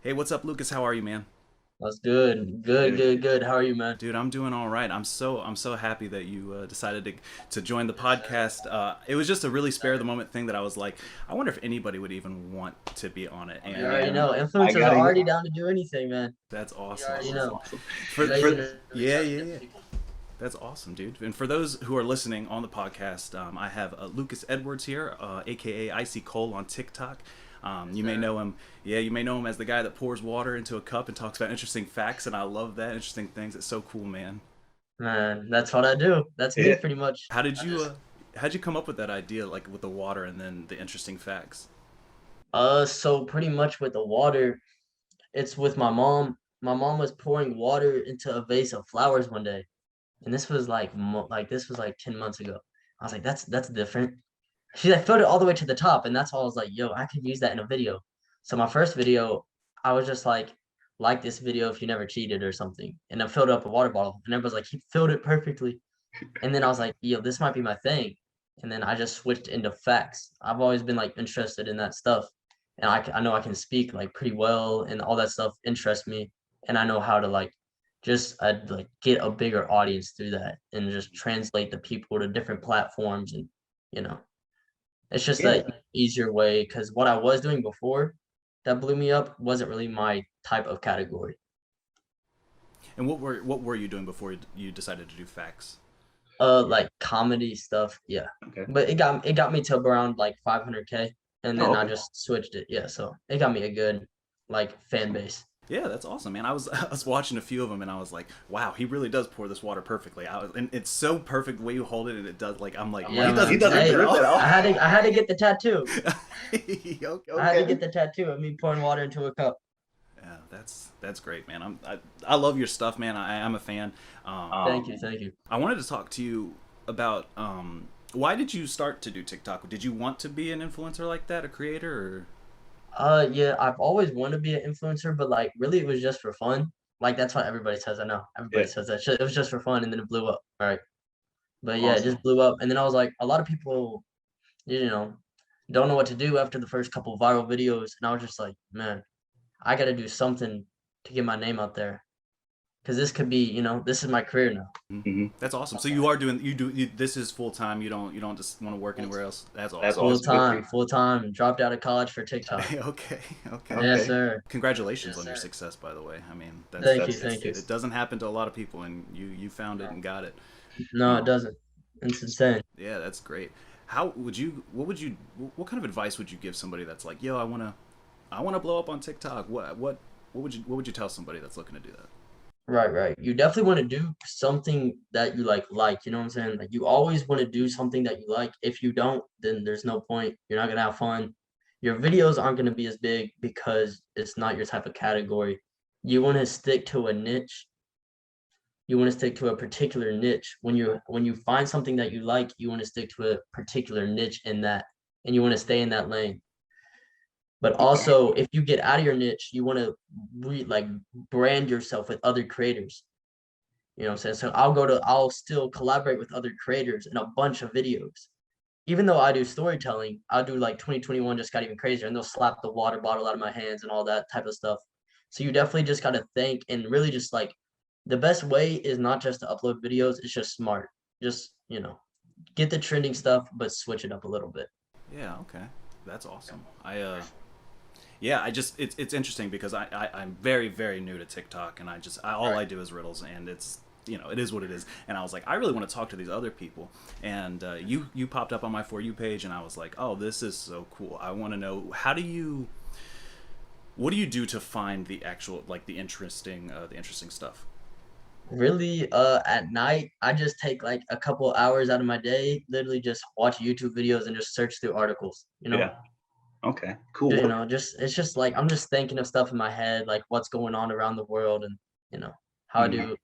Hey, what's up, Lucas? How are you, man? That's good. Good, Good. good, good. How are you, man? Dude, I'm doing all right. I'm so happy that you decided to join the Yes, sir. podcast. It was just a really spare of the moment thing that I was like, I wonder if anybody would even want to be on it. You And already man, know. I Influencers are gotta get. already down to do anything, man. that's You awesome. already Awesome, know. Awesome. awesome. Lazy to reach Yeah, out to yeah, different yeah. people. That's awesome, dude. And for those who are listening on the podcast, I have Lucas Edwards here, aka Icycol on TikTok. Yes, You may sir. know him, yeah, you may know him as the guy that pours water into a cup and talks about interesting facts, and I love that interesting things. It's so cool, man. Man, that's what I do. That's me Yeah. pretty much. How did I you just how'd you come up with that idea, like with the water and then the interesting facts? so pretty much with the water, it's with my mom. My mom was pouring water into a vase of flowers one day, and this was this was like 10 months ago. I was like, that's different. She like filled it all the way to the top, and that's why I was like, yo, I could use that in a video. So my first video, I was just like this video if you never cheated or something. And I filled up a water bottle, and everybody's like, he filled it perfectly. And then I was like, yo, this might be my thing. And then I just switched into facts. I've always been like interested in that stuff. And I know I can speak like pretty well, and all that stuff interests me. And I know how to like get a bigger audience through that and just translate the people to different platforms and you know it's just Yeah. that easier way because what I was doing before that blew me up wasn't really my type of category. And what were you doing before you decided to do facts? Like comedy stuff, yeah. Okay. But it got me to around like 500K, and Oh, then I okay. just switched it. Yeah, so it got me a good like fan base. Yeah, that's awesome, man. I was watching a few of them and I was like, wow, he really does pour this water perfectly. And it's so perfect the way you hold it, and it does like I'm like Yeah, he He doesn't man. doesn't drip Hey, at drip all. at all. I had to get the tattoo. Okay, I had to okay. get the tattoo of me pouring water into a cup. Yeah, that's great, man. I love your stuff, man. I'm a fan. Thank Um, you, thank you. I wanted to talk to you about why did you start to do TikTok? Did you want to be an influencer like that, a creator, or? Yeah, I've always wanted to be an influencer, but like really it was just for fun. Like that's what everybody says. I know everybody yeah. says that. It was just for fun, and then it blew up. All right. But yeah, it Awesome. just blew up. And then I was like, a lot of people, you know, don't know what to do after the first couple viral videos. And I was just like, man, I got to do something to get my name out there. Cause this could be, this is my career now. Mhm. Hmm. That's awesome. So you are doing this is full time. You don't just want to work Full, anywhere else. That's That's awesome. full awesome. Good for time, you. full time. Dropped out of college for TikTok. Okay, okay. Yes, Okay. sir. Congratulations Yes, on your sir. success, by the way. I mean, Thank you, That's thank you. it doesn't happen to a lot of people, and you found it No, and got it. no, it Um, doesn't. It's insane. yeah, that's great. What kind of advice would you give somebody that's like, yo, I wanna blow up on TikTok. What would you tell somebody that's looking to do that? Right, right. You definitely want to do something that you you know what I'm saying? Like you always want to do something that you like. If you don't, then there's no point. You're not gonna have fun. Your videos aren't gonna be as big because it's not your type of category. You want to stick to a niche. You want to stick to a particular niche. When you find something that you like, you want to stick to a particular niche in that, and you want to stay in that lane. But okay. also, if you get out of your niche, you want to brand yourself with other creators. You know what I'm saying? So I'll still collaborate with other creators in a bunch of videos. Even though I do storytelling, I'll do like 2021 just got even crazier and they'll slap the water bottle out of my hands and all that type of stuff. So you definitely just gotta think and really just like the best way is not just to upload videos, it's just smart. Just, get the trending stuff, but switch it up a little bit. Yeah, okay, that's awesome. Yeah, it's interesting because I'm very new to TikTok, and all Right. I do is riddles, and it's it is what it is. And I was like, I really want to talk to these other people, and you popped up on my for you page, and I was like, oh, this is so cool. I want to know what do you do to find the actual like the interesting stuff? Really, at night, I just take like a couple hours out of my day, literally just watch YouTube videos and just search through articles, Yeah. Okay. Cool. just it's just like I'm just thinking of stuff in my head, like what's going on around the world and how I Mhm. do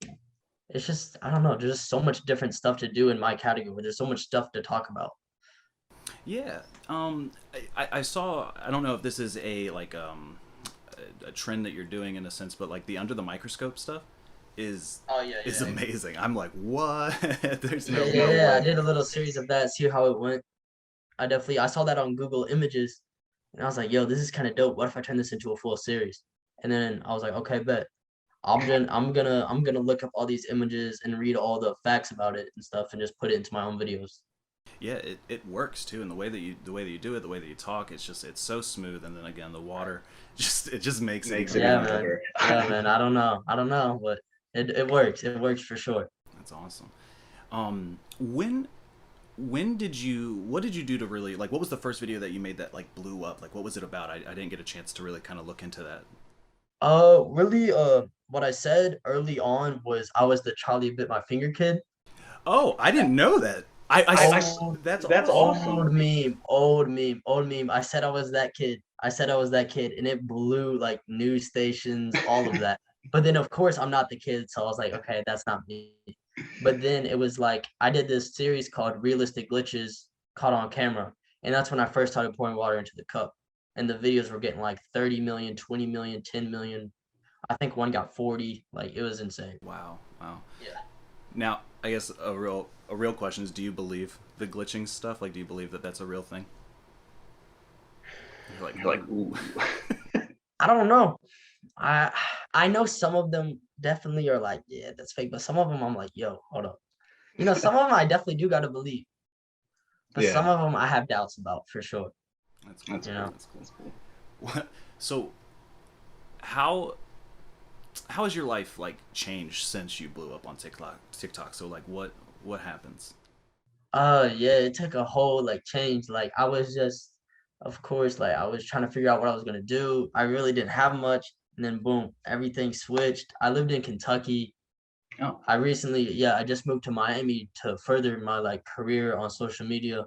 it's just I don't know, there's just so much different stuff to do in my category. There's so much stuff to talk about. Yeah, I saw. I don't know if this is a trend that you're doing in a sense, but like the under the microscope stuff is Oh yeah, is yeah. amazing. I'm like, what? There's Yeah, yeah, no yeah. I way. did a little series of that, see how it went. I saw that on Google Images and I was like, yo, this is kind of dope. What if I turn this into a full series? And then I was like, okay, bet. I'm gonna look up all these images and read all the facts about it and stuff and just put it into my own videos. Yeah, it works too, and the way that you do it, the way that you talk, it's so smooth, and then again the water just makes it Makes even it Yeah, even better. man. better. Yeah, man. I don't know, but it works. It works for sure. That's awesome. When did you what did you do to really like what was the first video that you made that like blew up? Like what was it about? I didn't get a chance to really kind of look into that. Really, what I said early on was I was the Charlie bit my finger kid. Oh, I didn't know that. Old, That's That's awesome. awesome. old meme. I said I was that kid. I said I was that kid, and it blew like news stations, all of that. But then, of course, I'm not the kid, so I was like, okay, that's not me. But then it was like I did this series called Realistic Glitches Caught on Camera, and that's when I first started pouring water into the cup. And the videos were getting like 30 million, 20 million, 10 million. I think one got 40. Like it was insane. Wow, wow. Yeah. Now, I guess a real question is, do you believe the glitching stuff? Like, do you believe that that's a real thing? You're like, You're like, ooh. I don't know. I I know some of them definitely are like, yeah, that's fake. But some of them I'm like, yo, hold up. Some of them I definitely do gotta believe. But some Yeah, of them I have doubts about for sure. that's cool. that's You cool. know. That's cool. That's cool. What? So, how how has your life like changed since you blew up on TikTok? TikTok. So, like, what happens? Yeah, it took a whole like change. Like I was just, of course, like I was trying to figure out what I was gonna do. I really didn't have much, and then boom, everything switched. I lived in Kentucky. Oh, I recently, yeah, I just moved to Miami to further my like career on social media.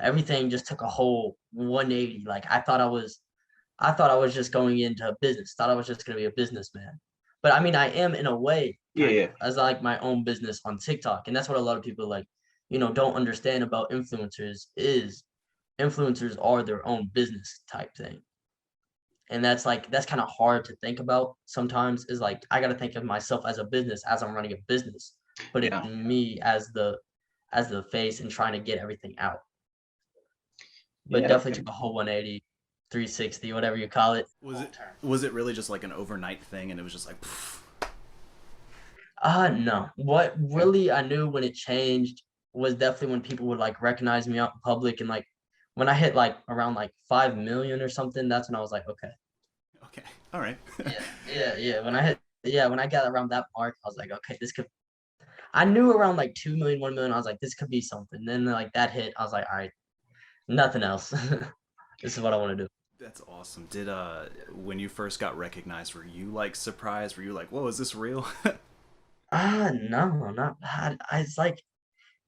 Everything just took a whole 180. Like I thought I was just going into business, thought I was just gonna be a businessman. But I mean, I am in a way, yeah, kind of, yeah, as like my own business on TikTok. And that's what a lot of people like, don't understand about influencers is influencers are their own business type thing. And that's kind of hard to think about sometimes is like I gotta think of myself as a business as I'm running a business, putting yeah, me as the face and trying to get everything out. But yeah. definitely took a whole 180, 360, whatever you call it. Was it was it really just like an overnight thing, and it was just like, poof. No. What really I knew when it changed was definitely when people would like recognize me out in public and like when I hit like around like 5 million or something, that's when I was like, okay. Okay, all right. Yeah. When I got around that mark, I was like, okay, I knew around like 2 million, 1 million, I was like, this could be something. Then like that hit, I was like, all right, nothing else. This is what I want to do. That's awesome. Did when you first got recognized, were you like surprised? Were you like, "Whoa, is this real?" No, not it's like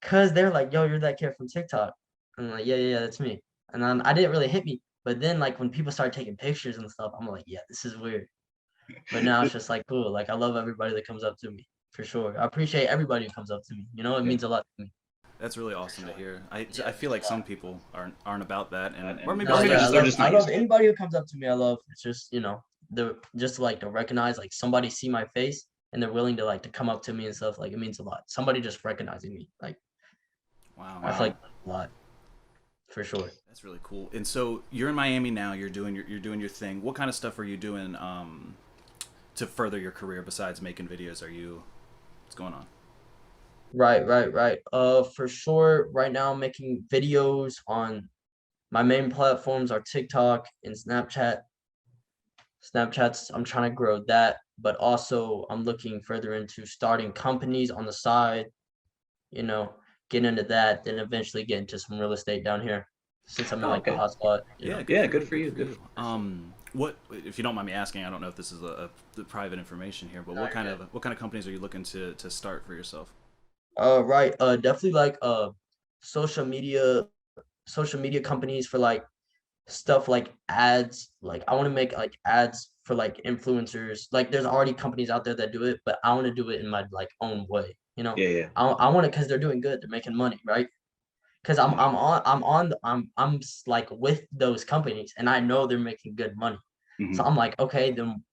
cause they're like, yo, you're that kid from TikTok. I'm like, yeah, that's me. And then I didn't really hit me. But then like when people start taking pictures and stuff, I'm like, yeah, this is weird. But now it's just like cool. Like I love everybody that comes up to me for sure. I appreciate everybody who comes up to me. It Yeah. means a lot to me. That's really awesome to hear. I Yeah, feel like some people aren't about that, and or maybe Or no, just maybe yeah, they're just they're just I not used love to it. anybody who comes up to me. I love it's just the just like to recognize like somebody see my face and they're willing to like to come up to me and stuff. Like it means a lot. Somebody just recognizing me. Like wow, I feel Wow. like a lot for sure. that's really cool. And so you're in Miami now. You're doing your thing. What kind of stuff are you doing to further your career besides making videos? What's going on? Right. For sure. Right now, I'm making videos on my main platforms are TikTok and Snapchat. I'm trying to grow that, but also I'm looking further into starting companies on the side, you know, get into that, then eventually get into some real estate down here since I'm in Oh, like the okay. hot spot. Yeah, good Yeah, for good you. for Good you. for Good you. for sure. What if you don't mind me asking? I don't know if this is the private information here, but No, you're good. what kind of companies are you looking to start for yourself? Right. Definitely like social media, social media companies for like stuff like ads. Like I want to make like ads for like influencers. Like there's already companies out there that do it, but I want to do it in my like own way. Yeah, yeah. I want it because they're doing good. They're making money, right? Because like with those companies, and I know they're making good money. So Hmm. I'm like, okay, then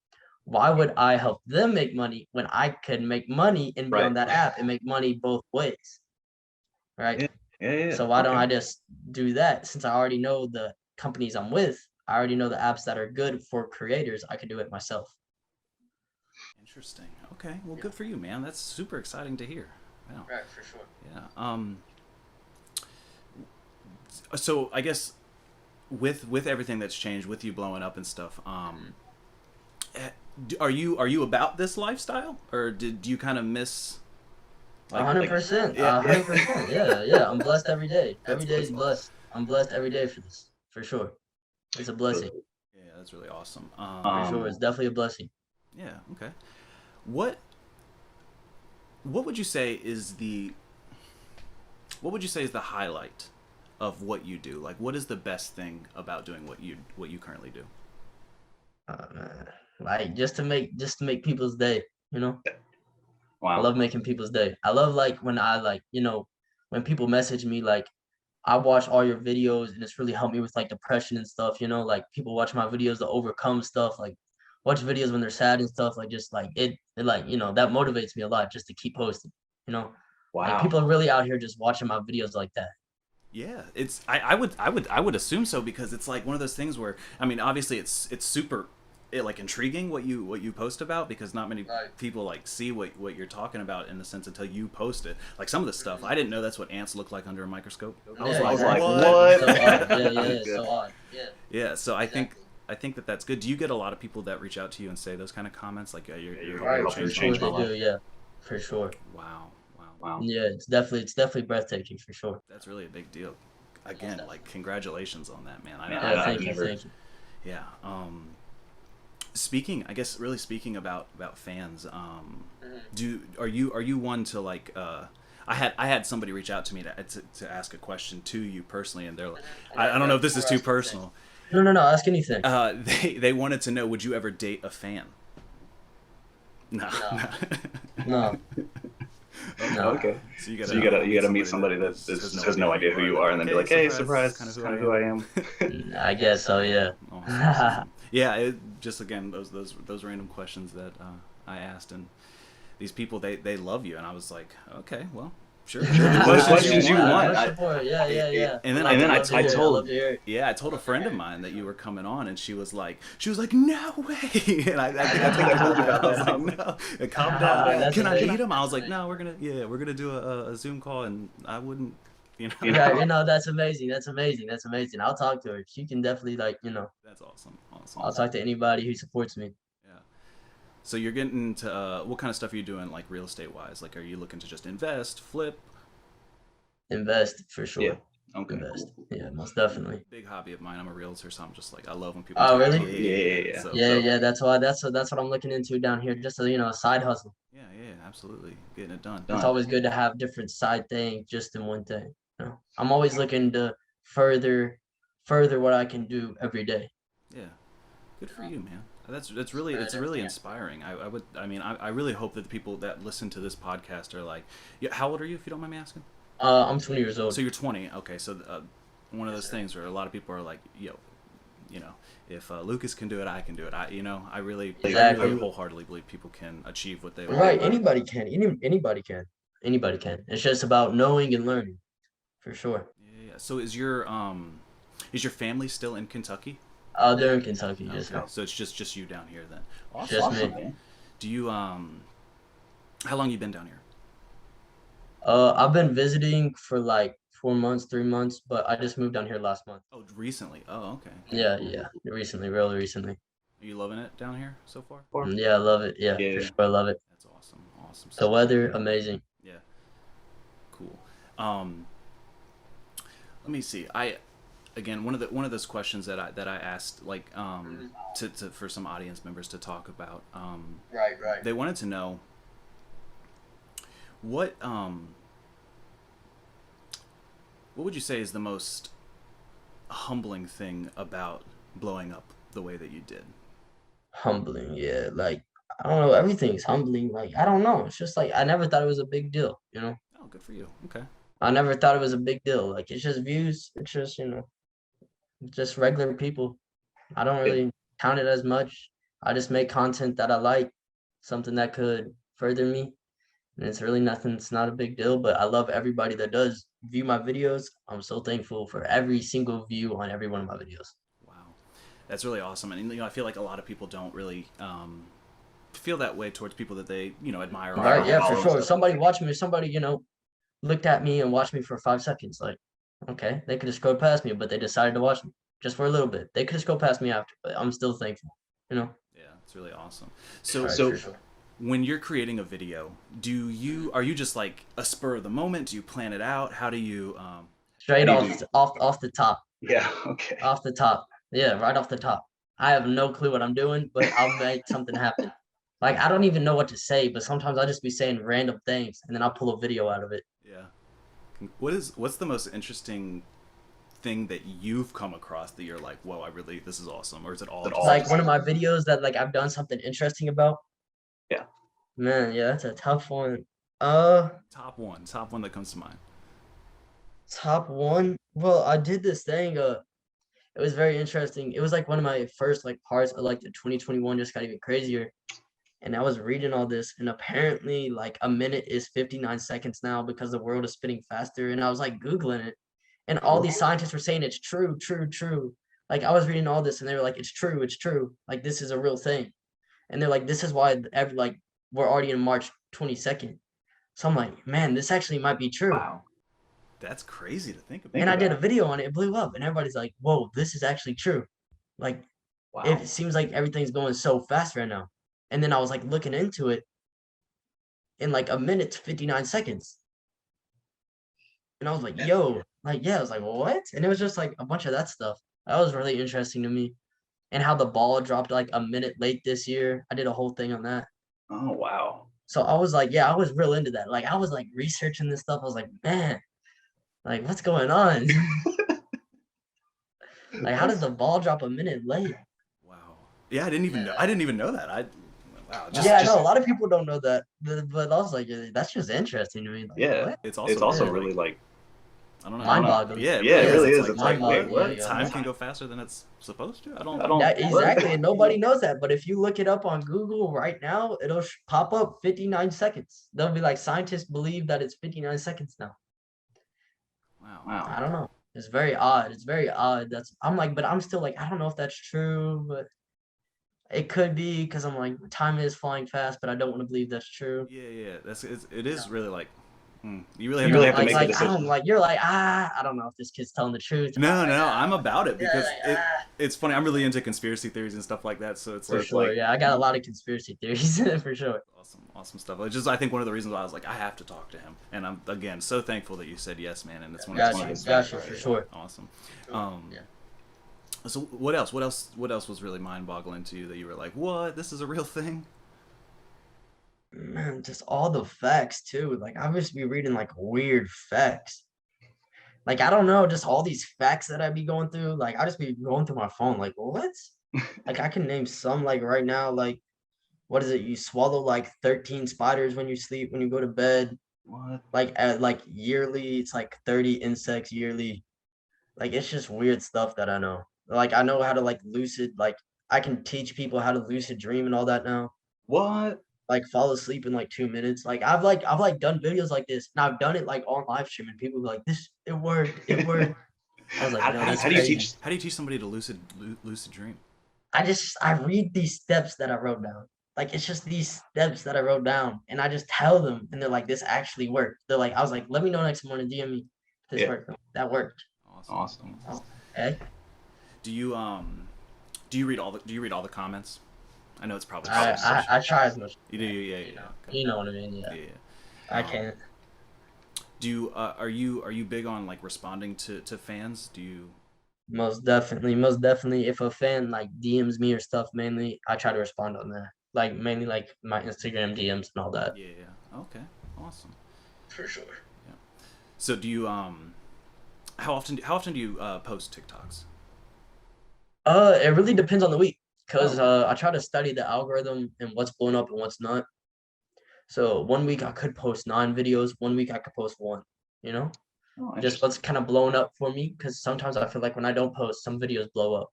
why would I help them make money when I could make money and be Right. on that app and make money both ways, right? Yeah, yeah, yeah. So why don't Okay. I just do that since I already know the companies I'm with? I already know the apps that are good for creators. I could do it myself. Interesting. Okay. Well, Yeah. good for you, man. That's super exciting to hear. Wow. Right, for sure. Yeah. So I guess with everything that's changed, with you blowing up and stuff, are you about this lifestyle, or do you kind of miss like 100%. yeah 100%. Yeah. I'm blessed every day. Every that's day is awesome. blessed. I'm blessed every day for this, for sure. It's a blessing. Yeah, that's really awesome. For sure. It's definitely a blessing. Yeah. Okay. What what would you say is the what would you say is the highlight of what you do? Like, what is the best thing about doing what you currently do? Man. Like just to make people's day, you know? I Wow. love making people's day. I love like when I like, when people message me like I watch all your videos and it's really helped me with like depression and stuff, like people watch my videos to overcome stuff, like watch videos when they're sad and stuff, like just like it like, that motivates me a lot just to keep posting, you know. Like Wow. people are really out here just watching my videos like that. Yeah, it's I would assume so, because it's like one of those things where, I mean, obviously it's super like intriguing what you post about, because not many Right. people like see what you're talking about, in the sense, until you post it. Like some of the stuff, I didn't know that's what ants look like under a microscope. I was Yeah, like, like, exactly. what? So odd. Yeah, Yeah. so odd. Yeah. Yeah, so Exactly. I think that that's good. Do you get a lot of people that reach out to you and say those kind of comments, like you're Right, helping Right, for change sure my they life? do, yeah. For sure. Wow, wow, Wow. Yeah, it's definitely breathtaking for sure. that's really a big deal. Most Again, definitely. like, congratulations on that, man. Yeah, Yeah, I've thank you, never- thank you. Yeah. Speaking, I guess, really speaking about fans. Are you one to like? I had somebody reach out to me to ask a question to you personally, and they're like, I don't know if this is too personal. No, ask anything. They wanted to know, would you ever date a fan? No. No. No. Okay. So So you gotta meet somebody that has no idea who you are, and then be like, hey, surprise, this is kind of who I am. I guess so, yeah. Awesome. Yeah, just again those random questions that I asked, and these people, they love you, and I was like, okay, well, sure. The questions you want. Much support. Yeah. And then And then I Love to hear it, told- love to hear it. Yeah, I told a friend of mine that you were coming on, and she was like, no way. And I think I told you about that. I was like, no, calm down. That's Can I amazing. meet him? I was like, no, we're gonna do a Zoom call, and I wouldn't, you know. Yeah, that's amazing. I'll talk to her. She can definitely That's awesome. I'll talk to anybody who supports me. Yeah. So you're getting into what kind of stuff are you doing, like real estate wise? Like, are you looking to just invest, flip? Invest for sure. Yeah. Okay. Invest. Yeah, most definitely. Big hobby of mine. I'm a realtor, so I'm just like, I love when people. Oh, talk. really? Yeah. So, Yeah. That's what I'm looking into down here. Just a side hustle. yeah, absolutely, getting it done. It's always good to have different side things just in one thing. I'm always looking to further what I can do every day. Yeah, good for you, man. That's really, it's really inspiring. I really hope that the people that listen to this podcast are like, yeah. How old are you, if you don't mind me asking? I'm 20 years old. So you're 20. Okay, so one of those things where a lot of people are like, if Lucas can do it, I can do it. I really Exactly. wholeheartedly believe people can achieve what they want. Right. Anybody can. Anybody can. It's just about knowing and learning, for sure. Yeah. So is your family still in Kentucky? They're in Kentucky, just Okay, now. so it's just you down here then. Just Awesome, me. man. Do you how long you been down here? I've been visiting for like 4 months, 3 months, but I just moved down here last month. Oh, recently. Oh, okay. Yeah. Recently, really recently. Are you loving it down here so far? Yeah, I love it. Yeah, Yeah. for sure, I love it. That's awesome. Awesome. The weather, amazing. Yeah. Cool. Let me see. Again, one of those questions that I asked, like, to for some audience members to talk about. Right. They wanted to know what would you say is the most humbling thing about blowing up the way that you did? Humbling, yeah. Like I don't know, everything's humbling. Like I don't know. It's just like I never thought it was a big deal. Oh, good for you. Okay. I never thought it was a big deal. Like it's just views. It's just, just regular people. I don't really count it as much. I just make content that I like, something that could further me. And it's really nothing. It's not a big deal, but I love everybody that does view my videos. I'm so thankful for every single view on every one of my videos. Wow. That's really awesome, and I feel like a lot of people don't really feel that way towards people that they admire. Or Right, yeah, for follow sure. stuff. If somebody watched me, if somebody, looked at me and watched me for 5 seconds, like, okay, they could have scrolled past me, but they decided to watch me just for a little bit. They could have scrolled past me after, but I'm still thankful, you know? Yeah, it's really awesome. So, Right, So for sure. when you're creating a video, are you just like a spur of the moment? Do you plan it out? How do you Straight do you off, do? off the top, Yeah. Okay. off the top. Yeah, right off the top. I have no clue what I'm doing, but I'll make something happen. Like, I don't even know what to say, but sometimes I'll just be saying random things and then I'll pull a video out of it. yeah. What's the most interesting thing that you've come across that you're like, whoa, this is awesome, or is it all Is it just all Like just- one of my videos that like I've done something interesting about. Yeah. Man, yeah, that's a tough one. top one that comes to mind? Top one. Well, I did this thing. It was very interesting. It was like one of my first like parts of like the 2021 just got even crazier. And I was reading all this, and apparently like a minute is 59 seconds now because the world is spinning faster. And I was like Googling it, and all these scientists were saying it's true, true, true. Like I was reading all this, and they were like, it's true, it's true. Like this is a real thing. And they're like, this is why like we're already in March 22nd. So I'm like, man, this actually might be true. Wow. That's crazy to think about. Think And I did a about video on it, it blew up, and everybody's like, whoa, this is actually true. Like Wow. it seems like everything's going so fast right now. And then I was like looking into it in like a minute to 59 seconds. And I was like, yo, like, yeah, I was like, what? And it was just like a bunch of that stuff. That was really interesting to me. And how the ball dropped like a minute late this year. I did a whole thing on that. Oh wow. So I was like, yeah, I was real into that. Like I was like researching this stuff. I was like, man, like what's going on? Like how does the ball drop a minute late? Wow. Yeah, I didn't even know that. Wow. Yeah, no, a lot of people don't know that. But I was like, yeah, that's just interesting to me. Like, Yeah. what? It's It's also yeah, really like I don't know. Mind-boggling. Yeah, Yeah, it really is. It's It's like, mind-boggling. wait, what? Yeah, time yeah. can go faster than it's supposed to. I don't. Yeah, What? exactly. And nobody knows that. But if you look it up on Google right now, it'll pop up 59 seconds. They'll be like, scientists believe that it's 59 seconds now. Wow. I don't know. It's very odd. It's very odd. I'm like, but I'm still like, I don't know if that's true, but it could be because I'm like, time is flying fast, but I don't want to believe that's true. Yeah. It is really like. You really have You to really have to Like, make the I decision. don't like. You're like, I don't know if this kid's telling the truth. No, Like, I'm about it because like, it's funny. I'm really into conspiracy theories and stuff like that. So it's for like, sure. Yeah, I got a lot of conspiracy theories for sure. awesome stuff. It's just I think one of the reasons why I was like I have to talk to him, and I'm again so thankful that you said yes, man. And it's one of Gotcha, those gotcha, for sure. Awesome. Yeah. So what else was really mind-boggling to you that you were like, what? This is a real thing? Man, just all the facts too. Like I just be reading like weird facts. Like I don't know, just all these facts that I be going through. Like I just be going through my phone. Like what? Like I can name some. Like right now, like what is it? You swallow like 13 spiders when you sleep. When you go to bed, What? like yearly, it's like 30 insects yearly. Like it's just weird stuff that I know. Like I know how to like lucid. Like I can teach people how to lucid dream and all that now. What? Like fall asleep in like 2 minutes. Like I've done videos like this, and I've done it like on live stream, and people be like, "This it worked, it worked." I was like, How, "No, how, that's how do you crazy." teach? How do you teach somebody to lucid dream? I read these steps that I wrote down. Like it's just these steps that I wrote down, and I just tell them, and they're like, "This actually worked." They're like, "I was like, let me know next morning, DM me if this Yeah. worked." That worked. Awesome. Oh, okay. Do you read all the comments? I know it's probably I try as much. you do. Yeah. Okay. You know what I mean? Yeah. Yeah. I can't. Do you are you big on like responding to fans? Do you? Most definitely, most definitely. If a fan like DMs me or stuff, mainly I try to respond on that. Like mainly like my Instagram DMs and all that. Yeah. Okay. Awesome. For sure. So do you how often do you post TikToks? It really depends on the week, cause I try to study the algorithm and what's blowing up and what's not. So one week I could post 9 videos, one week I could post one. You know, Oh, just what's kind of blown up for me, cause sometimes I feel like when I don't post, some videos blow up.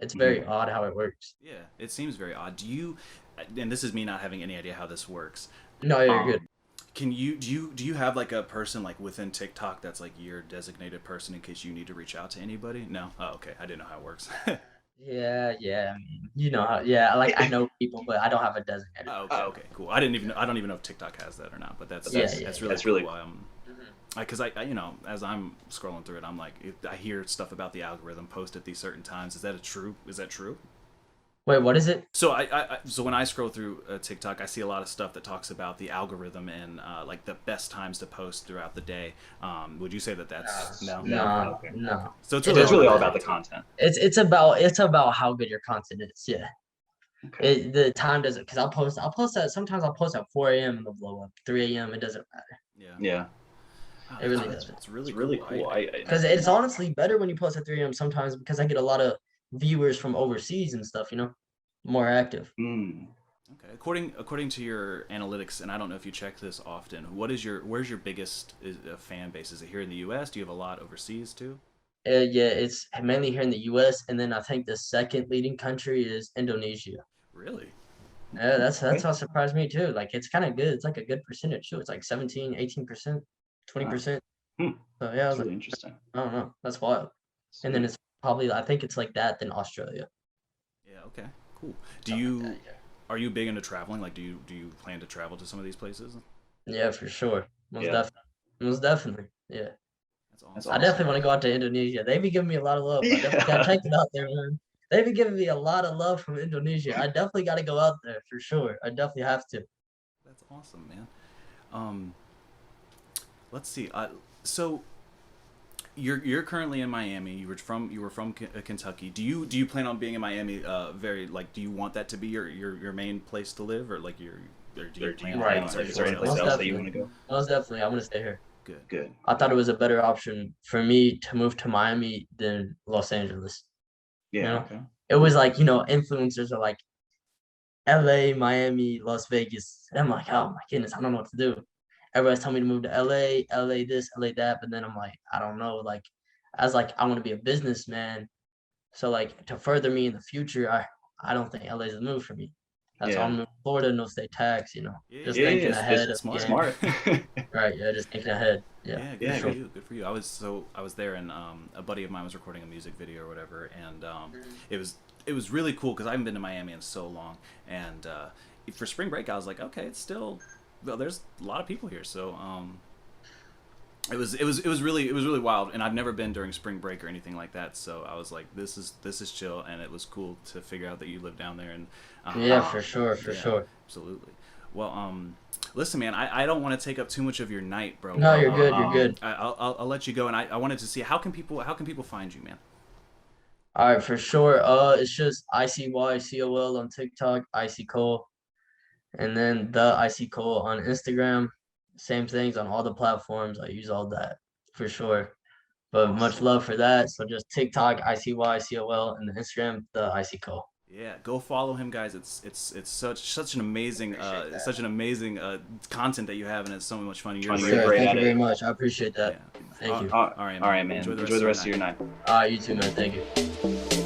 It's very odd how it works. Yeah, it seems very odd. Do you? And this is me not having any idea how this works. No, you're good. Can you do you have like a person like within TikTok that's like your designated person in case you need to reach out to anybody? No. Oh, okay. I didn't know how it works. Yeah. I mean, you know how, yeah, like I know people, but I don't have a designated. Oh, okay, cool. I don't even know if TikTok has that or not, but Yeah, that's yeah. really That's really cool. Mhm. Because you know, as I'm scrolling through it, I'm like, I hear stuff about the algorithm post at these certain times. Is that a true? Is that true? Wait, what is it? So so when I scroll through TikTok, I see a lot of stuff that talks about the algorithm and like the best times to post throughout the day. Would you say that that's no? No. No, Okay. no. So it's It really So it's doesn't really all matter. about the content. It's about how good your content is. Yeah. Okay. The time doesn't, because I'll post at 4 a.m. and it'll blow up. 3 a.m. It doesn't matter. Yeah. Yeah. Wow, It really doesn't. it's really It's really cool. cool. Because it's honestly better when you post at 3 a.m. sometimes, because I get a lot of viewers from overseas and stuff, more active. Okay. According to your analytics, and I don't know if you check this often. Where's your biggest fan base? Is it here in the U.S.? Do you have a lot overseas too? Yeah, it's mainly here in the U.S. and then I think the second leading country is Indonesia. Really? Yeah, that's Okay. how surprised me too. Like it's kind of good. It's like a good percentage too. It's like 17, 18%, Wow. 20%. Hmm. So yeah, I That's was like, really interesting. I don't know. That's wild. And then Sweet. it's probably, I think it's like that than Australia. Yeah. Okay. Cool. Do Something like you that, yeah. Are you big into traveling? Like, do you plan to travel to some of these places? Yeah, for sure. Most Yeah. definitely. Most definitely. Yeah. That's That's awesome. I awesome. definitely want to go out to Indonesia. They be giving me a lot of love. I definitely gotta Yeah. check it out there, man. They be giving me a lot of love from Indonesia. I definitely gotta go out there for sure. I definitely have to. That's awesome, man. Um, let's see. So you're currently in Miami. You were from Kentucky. Do you plan on being in Miami? Very like. Do you want that to be your main place to live, or like or do you Or do you plan Right, on plan for on? Is there any sure. place Most else that you want definitely. to go? Most definitely. I want to stay here. good? Good. I thought it was a better option for me to move to Miami than Los Angeles. You Yeah. know, Okay. it was like, influencers are like LA, Miami, Las Vegas. And I'm like, oh my goodness, I don't know what to do. Everybody's telling me to move to LA this, LA that, but then I'm like, I don't know. Like, I was like, I want to be a businessman. So like to further me in the future, I don't think LA is the move for me. That's why I'm Yeah. moving to Florida, no state tax, Yeah, just Yeah. yeah. Yeah. thinking It's ahead of the Smart. game. smart. Right, yeah, just thinking ahead. Yeah, Yeah, for good Yeah. for sure. you. Good for you. I was there, and a buddy of mine was recording a music video or whatever, and Mhm. it was really cool because I haven't been to Miami in so long, and for spring break I was like, okay, it's still well, there's a lot of people here, so it was really wild, and I've never been during spring break or anything like that, so I was like, this is chill, and it was cool to figure out that you live down there, and Yeah, um, for sure, for yeah, sure. absolutely. Well, listen, man, I don't want to take up too much of your night, bro. No, you're good, you're good. I'll let you go, and I wanted to see how can people find you, man? All right, for sure. It's just Icycol on TikTok, Icycol, and then the Icycol on Instagram. Same things on all the platforms. I use all that for sure. But much Awesome. love for that. So just TikTok, Icycol, and the Instagram, the Icycol. Yeah, go follow him, guys. It's such an amazing Appreciate that. content that you have, and it's so much fun. For Funny, you're sure. great Thank at you very it. much. I appreciate that. Yeah. Thank you. All right, All man. right, man. Enjoy Enjoy the rest of your night. night. You too, man. Thank you.